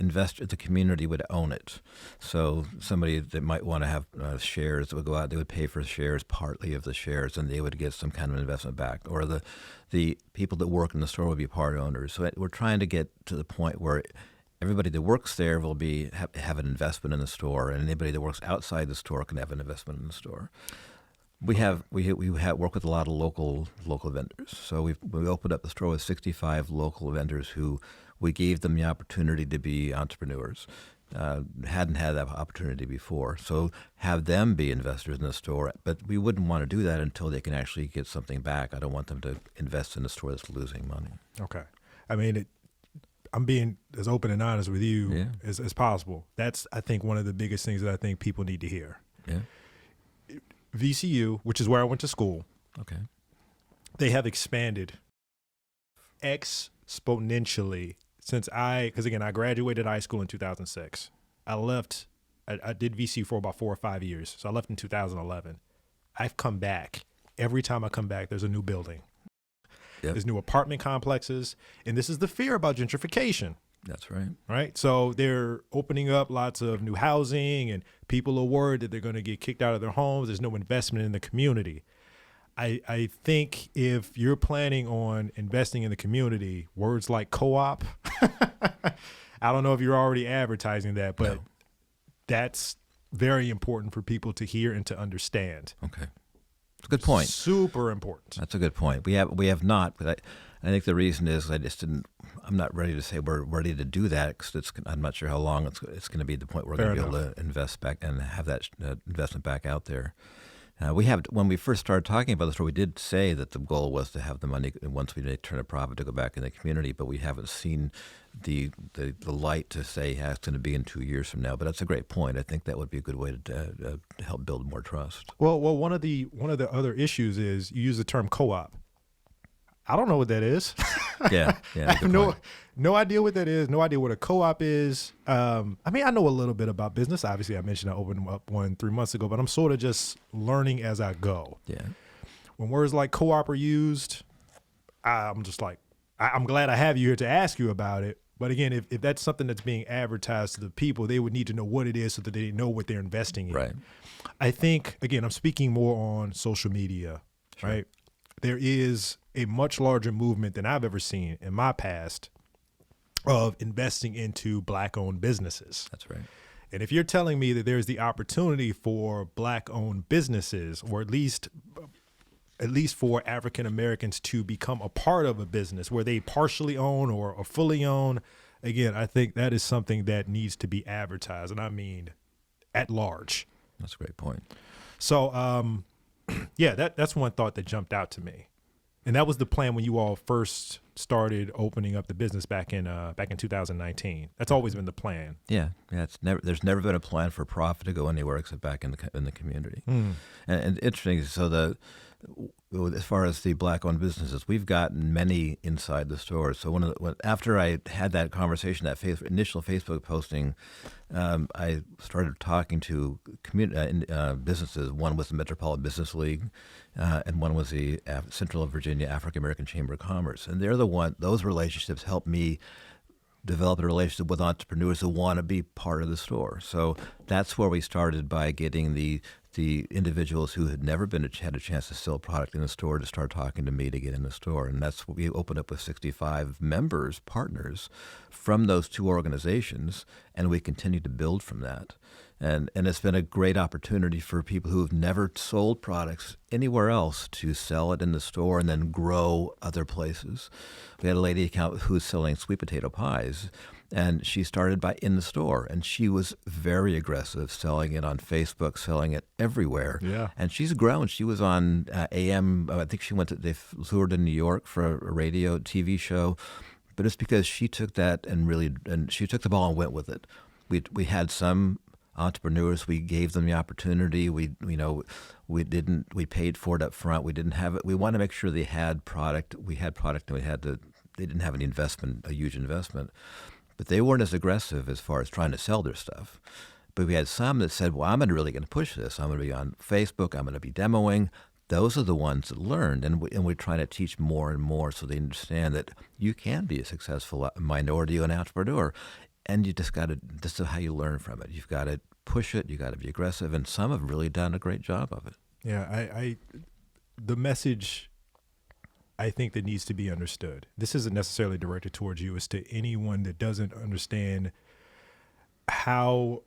community would own it. So somebody that might want to have shares would go out. They would pay for shares, partly of the shares, and they would get some kind of investment back. Or the people that work in the store would be part owners. So we're trying to get to the point where everybody that works there will have an investment in the store, and anybody that works outside the store can have an investment in the store. We work with a lot of local vendors. So we opened up the store with 65 local vendors who we gave them the opportunity to be entrepreneurs. Hadn't had that opportunity before. So have them be investors in the store, but we wouldn't want to do that until they can actually get something back. I don't want them to invest in a store that's losing money. Okay. I mean, I'm being as open and honest with you as possible. That's, I think, one of the biggest things that I think people need to hear. Yeah. VCU, which is where I went to school, okay, they have expanded exponentially because again, I graduated high school in 2006. I did VCU for about 4 or 5 years. So I left in 2011. I've come back. Every time I come back, there's a new building. Yep. There's new apartment complexes, and this is the fear about gentrification. That's right. Right? So they're opening up lots of new housing, and people are worried that they're going to get kicked out of their homes. There's no investment in the community. I think if you're planning on investing in the community, words like co-op, I don't know if you're already advertising that, but that's very important for people to hear and to understand. Okay. It's a good point. Super important. That's a good point. We have not, but I think the reason is I'm not ready to say we're ready to do that because I'm not sure how long it's going to be the point where we're going to be able to invest back and have that investment back out there. When we first started talking about the store, we did say that the goal was to have the money once we turn a profit to go back in the community, but we haven't seen the light to say it's going to be in 2 years from now. But that's a great point. I think that would be a good way to help build more trust. Well, one of the other issues is you use the term co-op. I don't know what that is. Yeah. I have no idea what that is. No idea what a co-op is. I mean, I know a little bit about business. Obviously, I mentioned I opened up one 3 months ago, but I'm sort of just learning as I go. Yeah. When words like co-op are used, I'm just like, I'm glad I have you here to ask you about it. But again, if that's something that's being advertised to the people, they would need to know what it is so that they know what they're investing in. Right. I think, again, I'm speaking more on social media, Sure. right? There is a much larger movement than I've ever seen in my past of investing into Black-owned businesses. That's right. And if you're telling me that there's the opportunity for Black-owned businesses, or at least for African Americans to become a part of a business where they partially own or fully own, again, I think that is something that needs to be advertised, and I mean at large. That's a great point. So, yeah, that's one thought that jumped out to me. And that was the plan when you all first started opening up the business back in 2019. That's always been the plan. Yeah. There's never been a plan for profit to go anywhere except back in the community. And interesting. So as far as the Black-owned businesses, we've gotten many inside the store. So after I had that conversation, that initial Facebook posting, I started talking to businesses. One was the Metropolitan Business League, and one was the Central Virginia African American Chamber of Commerce. And they're those relationships helped me develop a relationship with entrepreneurs who want to be part of the store. So that's where we started, by getting the individuals who had never had a chance to sell product in the store to start talking to me to get in the store. And that's what we opened up with 65 members, partners from those two organizations, and we continue to build from that. And it's been a great opportunity for people who have never sold products anywhere else to sell it in the store and then grow other places. We had a lady who's selling sweet potato pies, and she started by in the store, and she was very aggressive, selling it on Facebook, selling it everywhere. Yeah. And she's grown. She was on AM. I think they flew her to New York for a radio TV show, but it's because she took that and she took the ball and went with it. We had some entrepreneurs, we gave them the opportunity. We paid for it up front. We didn't have it. We want to make sure they had product. We had product, and they didn't have any investment, a huge investment, but they weren't as aggressive as far as trying to sell their stuff. But we had some that said, well, I'm really going to push this. I'm going to be on Facebook. I'm going to be demoing. Those are the ones that learned, and we're trying to teach more and more so they understand that you can be a successful minority and entrepreneur. And you just got to, this is how you learn from it. You've got to push it. You got to be aggressive. And some have really done a great job of it. Yeah, the message I think that needs to be understood. This isn't necessarily directed towards you. It's to anyone that doesn't understand how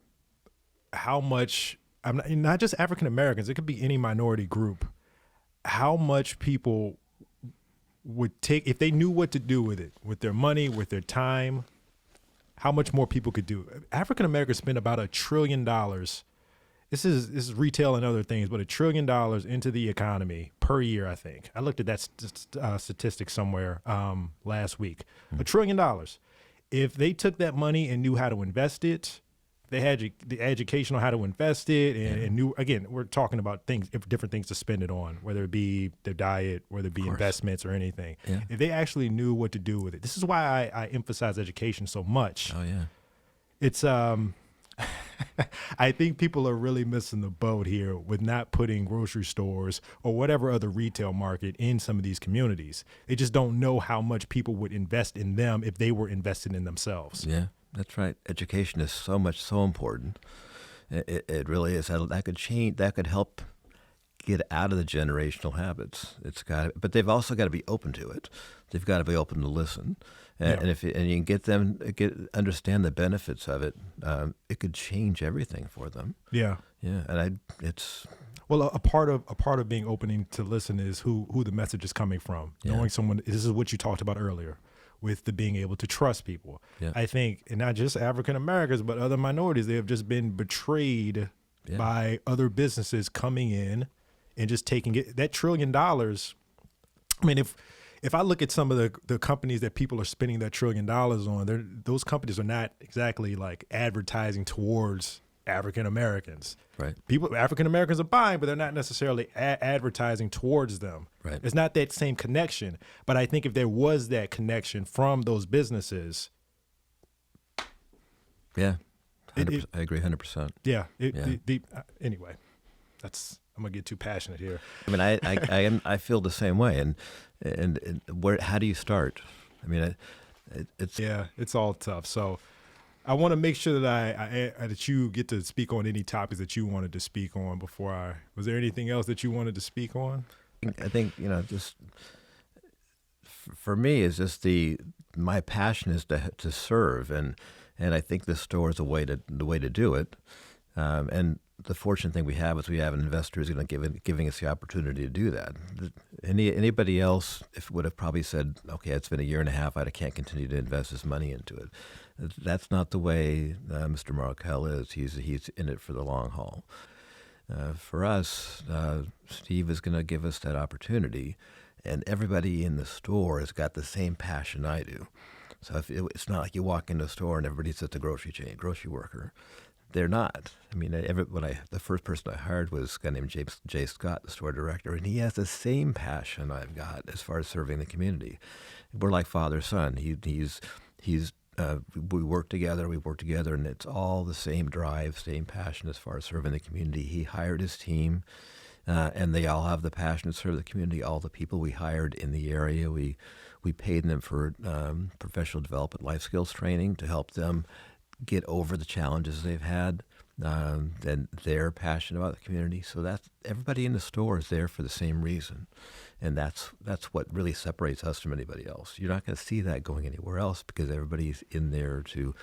much, not just African Americans, it could be any minority group, how much people would take, if they knew what to do with it, with their money, with their time, how much more people could do. African Americans spend about $1 trillion. This is retail and other things, but $1 trillion into the economy per year, I think. I looked at that statistic somewhere last week. $1 trillion. If they took that money and knew how to invest it, they had the education on how to invest it, and knew, again, we're talking about different things to spend it on, whether it be their diet, whether it be investments or anything. Yeah. If they actually knew what to do with it. This is why I emphasize education so much. Oh, yeah. It's, I think people are really missing the boat here with not putting grocery stores or whatever other retail market in some of these communities. They just don't know how much people would invest in them if they were invested in themselves. Yeah. That's right. Education is so important. It really is. That could change. That could help get out of the generational habits. But they've also got to be open to it. They've got to be open to listen, and if you can get them understand the benefits of it, it could change everything for them. Yeah, yeah. And it's well, a part of being opening to listen is who the message is coming from. Yeah. Knowing someone. This is what you talked about earlier, with the being able to trust people. Yeah. I think, and not just African Americans, but other minorities, they have just been betrayed by other businesses coming in and just taking it. That $1 trillion, I mean, if I look at some of the companies that people are spending that $1 trillion on, those companies are not exactly like advertising towards African Americans. Right. African Americans are buying, but they're not necessarily advertising towards them. Right. It's not that same connection. But I think if there was that connection from those businesses. Yeah. I agree 100%. Yeah. Anyway, I'm gonna get too passionate here. I mean, I feel the same way. And where? How do you start? I mean, it's all tough. So I want to make sure that that you get to speak on any topics that you wanted to speak on before was there anything else that you wanted to speak on? I think, just for me, is just my passion is to serve, and I think this store is the way to do it. And the fortunate thing we have is we have an investor who's going to giving us the opportunity to do that. Anybody else would have probably said, okay, it's been 1.5 years, I can't continue to invest this money into it. That's not the way Mr. Markel is. He's in it for the long haul. For us, Steve is going to give us that opportunity, and everybody in the store has got the same passion I do. So it's not like you walk into a store and everybody's at the grocery worker. They're not. I mean, the first person I hired was a guy named Jay Scott, the store director, and he has the same passion I've got as far as serving the community. We're like father-son. We work together, and it's all the same drive, same passion as far as serving the community. He hired his team, and they all have the passion to serve the community. All the people we hired in the area, we we paid them for professional development, life skills training to help them get over the challenges they've had. And they're passionate about the community, so that's everybody in the store is there for the same reason, and that's what really separates us from anybody else. You're not going to see that going anywhere else because everybody's in there to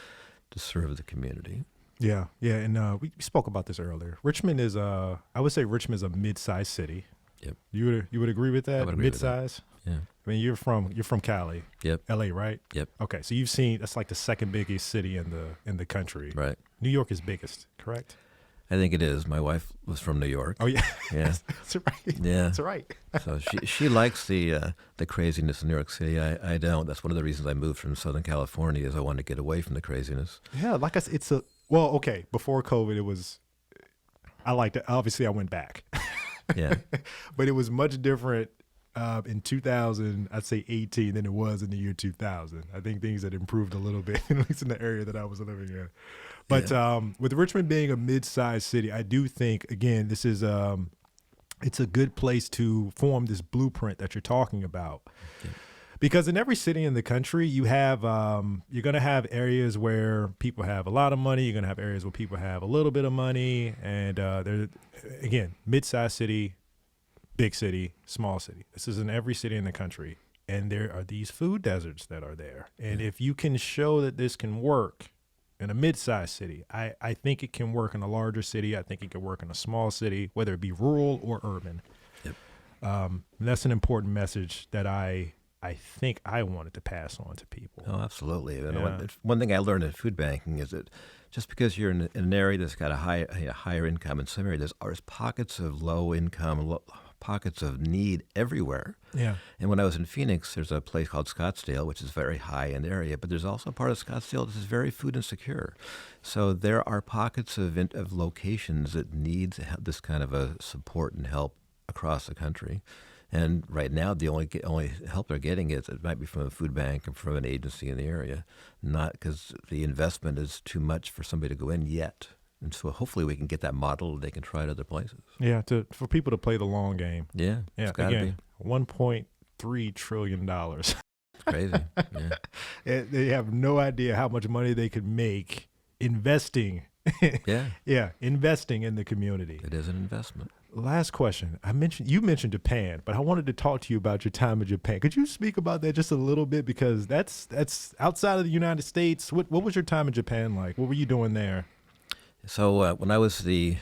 serve the community. Yeah, and we spoke about this earlier. Richmond is I would say Richmond is a mid-sized city. Yep. You would agree with that? I would agree with that. Mid-size? Yeah. I mean, you're from Cali. Yep. LA, right? Yep. Okay, so you've seen that's like the second biggest city in the country. Right. New York is biggest, correct? I think it is. My wife was from New York. Oh yeah. Yeah. That's right. Yeah. That's right. So she likes the craziness in New York City. I don't. That's one of the reasons I moved from Southern California is I wanted to get away from the craziness. Yeah, like I said, okay, before COVID it was I liked it. Obviously I went back. Yeah. But it was much different in 2000, I'd say 18 than it was in the year 2000. I think things had improved a little bit, at least in the area that I was living in. But with Richmond being a mid-sized city, I do think, again, this is it's a good place to form this blueprint that you're talking about. Yeah. Because in every city in the country, you have you're going to have areas where people have a lot of money. You're going to have areas where people have a little bit of money. And they're, again, mid-sized city, big city, small city. This is in every city in the country. And there are these food deserts that are there. And if you can show that this can work in a mid-sized city, I think it can work in a larger city. I think it can work in a small city, whether it be rural or urban. Yep. And that's an important message that I think I wanted to pass on to people. Oh, absolutely. Yeah. One thing I learned in food banking is that just because you're in an area that's got a higher income, in some areas there's pockets of low income, pockets of need everywhere. Yeah. And when I was in Phoenix, there's a place called Scottsdale, which is a very high-end area, but there's also a part of Scottsdale that is very food insecure. So there are pockets of locations that need this kind of a support and help across the country. And right now, the only help they're getting is it might be from a food bank or from an agency in the area, not because the investment is too much for somebody to go in yet. And so hopefully we can get that model. They can try it other places. Yeah, for people to play the long game. Yeah, Yeah, it's gotta again, $1.3 trillion. It's crazy. Yeah. They have no idea how much money they could make investing. Yeah. Yeah, investing in the community. It is an investment. Last question. You mentioned Japan, but I wanted to talk to you about your time in Japan. Could you speak about that just a little bit? Because that's outside of the United States. What was your time in Japan like? What were you doing there? So when I was in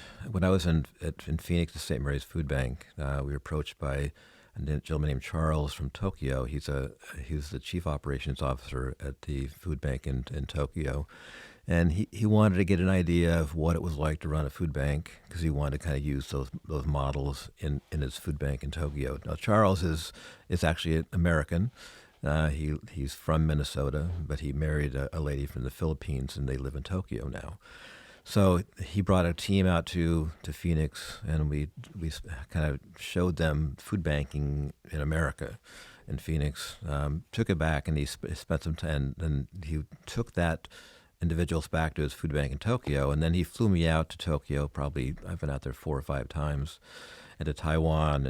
Phoenix, the St. Mary's Food Bank, we were approached by a gentleman named Charles from Tokyo. He's the chief operations officer at the food bank in Tokyo, and he wanted to get an idea of what it was like to run a food bank because he wanted to kind of use those models in his food bank in Tokyo. Now Charles is actually an American. He's from Minnesota, but he married a lady from the Philippines, and they live in Tokyo now. So he brought a team out to Phoenix, and we kind of showed them food banking in America, in Phoenix. Took it back, and he spent some time, and he took that individuals back to his food bank in Tokyo, and then he flew me out to Tokyo. Probably I've been out there 4 or 5 times, and to Taiwan,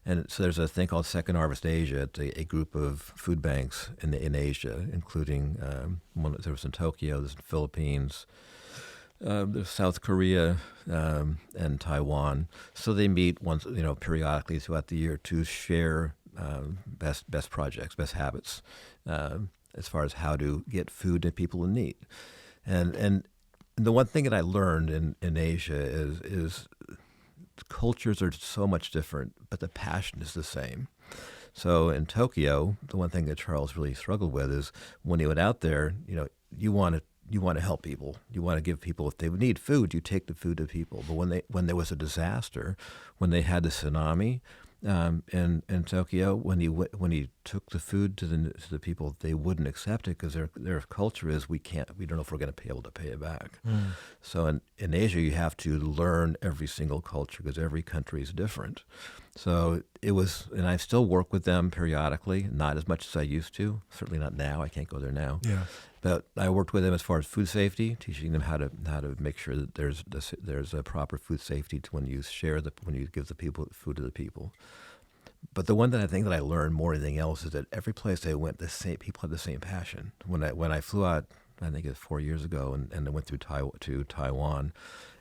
and so there's a thing called Second Harvest Asia. It's a group of food banks in Asia, including there was in Tokyo, there's in the Philippines, there's South Korea, and Taiwan. So they meet once, periodically throughout the year to share best projects, best habits, as far as how to get food to people in need. And the one thing that I learned in Asia is cultures are so much different, but the passion is the same. So in Tokyo, the one thing that Charles really struggled with is when he went out there, you want to help people. You want to give people, if they need food, you take the food to people. But when there was a disaster, when they had the tsunami in Tokyo, when he took the food to the people, they wouldn't accept it because their culture is we don't know if we're going to be able to pay it back. So in Asia, you have to learn every single culture because every country is different. So it was, and I still work with them periodically, not as much as I used to. Certainly not now. I can't go there now. Yeah. But I worked with them as far as food safety, teaching them how to make sure that there's a proper food safety when you give the people food to the people. But the one that I think that I learned more than anything else is that every place I went, people had the same passion. When I flew out, I think it was 4 years ago, and I went through to Taiwan,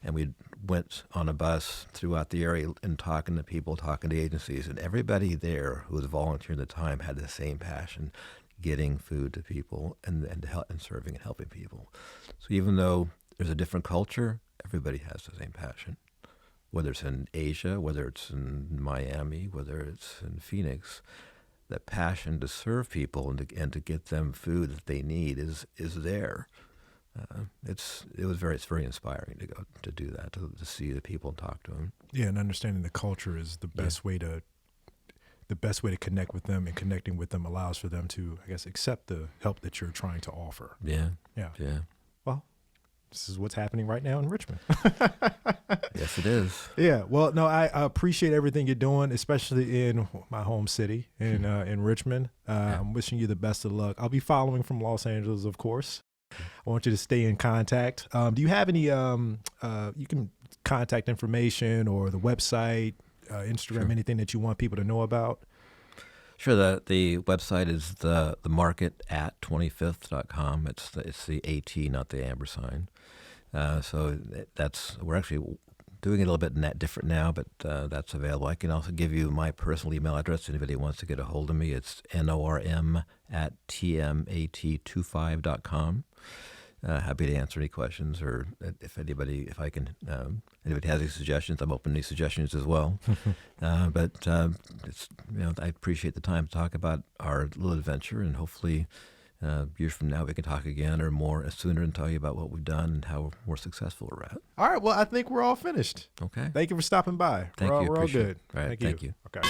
and we went on a bus throughout the area and talking to people, talking to agencies, and everybody there who was volunteering at the time had the same passion, getting food to people and serving and helping people. So even though there's a different culture, everybody has the same passion. Whether it's in Asia, whether it's in Miami, whether it's in Phoenix, that passion to serve people and to get them food that they need is there. It's very inspiring to go to do that, to see the people and talk to them. Yeah, and understanding the culture is the best way to connect with them, and connecting with them allows for them to, I guess, accept the help that you're trying to offer. Yeah. Well, this is what's happening right now in Richmond. Yes, it is. Yeah. Well, no, I appreciate everything you're doing, especially in my home city in Richmond. I'm wishing you the best of luck. I'll be following from Los Angeles, of course. I want you to stay in contact. Do you have any you can contact information or the website, Instagram, anything that you want people to know about? Sure. The website is the market at 25th.com. It's the AT, not the ampersand. So we're actually doing it a little bit different now, but that's available. I can also give you my personal email address. Anybody wants to get a hold of me, it's norm@tmat25.com. Happy to answer any questions, or if anybody has any suggestions, I'm open to any suggestions as well. But I appreciate the time to talk about our little adventure, and hopefully years from now we can talk again or more sooner and tell you about what we've done and how more successful we're at. All right. Well, I think we're all finished. Okay. Thank you for stopping by. Thank you. We're all good. All right. Thank you. Okay.